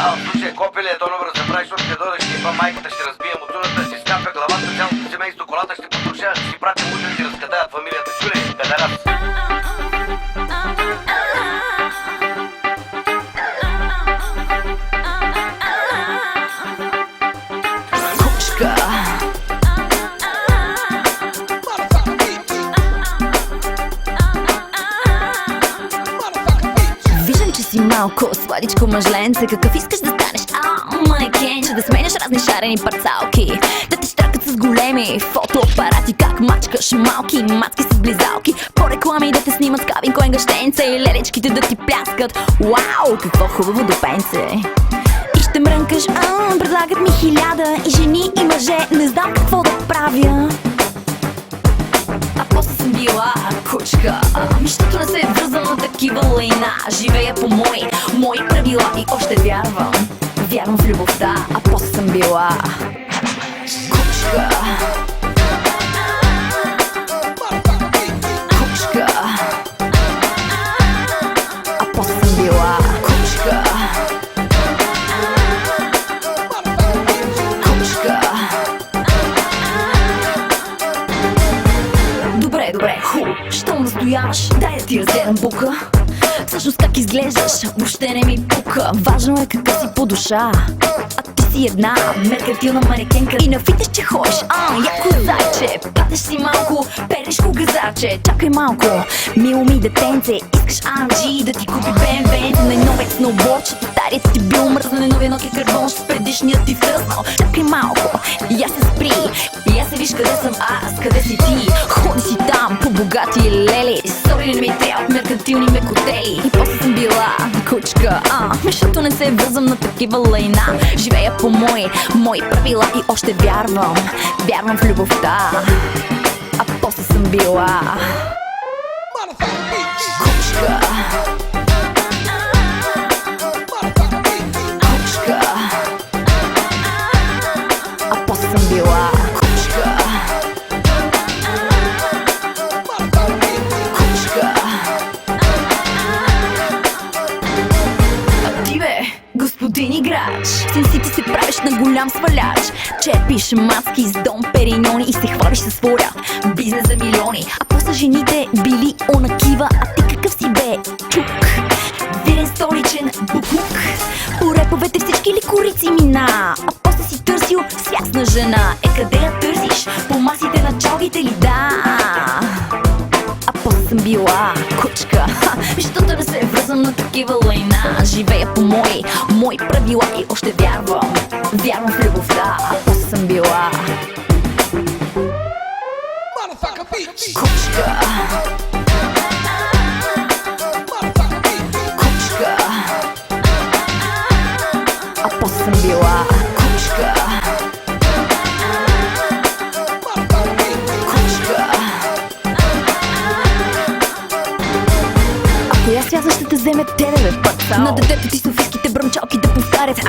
В случая копеле е добро да правиш, защото ще дойдеш и майката ще разбие мутуната, ще скапя главата, цялото семейство, колата ще потруша, ще си прати мужа да ти разкадаят фамилията. Чули, педерас! Виждам, че си малко сладичко мъжленце. Какъв искаш да станеш? Манекенче, да сменяш разни шарени парцалки, да те щракат с големи фотоапарати, как мачкаш малки мацки с близалки, по реклами да те снимат с кавинко енгащенце и лелечките да ти пляскат. Вау, какво хубаво допенце! И ще мрънкаш, предлагат ми 1000 и жени и мъже, не знам какво да правя. А после съм била кучка, защото не се е връзвам на такива лейна. Живея по мои правила и още вярвам в любовта. А после съм била кучка. Кучка. А после съм била кучка. Кучка. Добре, щом настояваш, дай да ти разгледам бука. Всъщност как изглеждаш, въобще не ми пука. Важно е какъв си по душа, а ти си една меркантилна манекенка. И на фитнес, че ходиш, яко зайче. Платеш си малко, перешко газаче. Чакай малко, мило ми детенце, искаш AMG да ти купи BMW, най-новият сноуборд, че татарият ти бил мръзнал, най-новия Nokia карбон, с предишният ти втръснал. Чакай малко, я се спри, я се виж къде съм аз, къде си ти. Ходи си там по богати лели, сори не ми трябват меркантилни мекотели. И после съм била кучка, защото не се вързвам на такива лайна. Живея по мои правила и още вярвам в любовта. А после съм била кучка. Кучка. А после съм била кучка. Кучка. А ти бе, господин играч, си ти се правиш на голям сваляч. Черпиш маски с Дом Периньони и се хвалиш със своя бизнес за милиони. А после жените били онакива, а ти какъв си бе? Чук, вирен столичен букук. По реповете всички ликорици мина, а после си търсил свясна жена. Къде я търсиш? По масите на чалгите ли? Да. А после съм била кучка, защото не се връзвам на такива лайна. Живея по мои правила и още вярвам в любовта. А после съм била кучка. Кучка. А после съм била кучка. Кучка. А коя связа ще те вземе тебе, бе, пацал? На детето ти софийските бръмчалки да повтарят: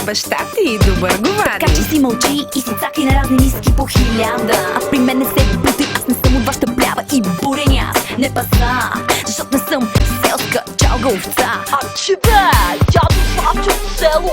баща ти добър говори. Така че си мълчи и си цакай на разни ниски по 1000. А при мен не се бути, аз не съм от вашата плява и бурени аз не паса, защото не съм селска чалга овца. А че бе, дядо Славчо по село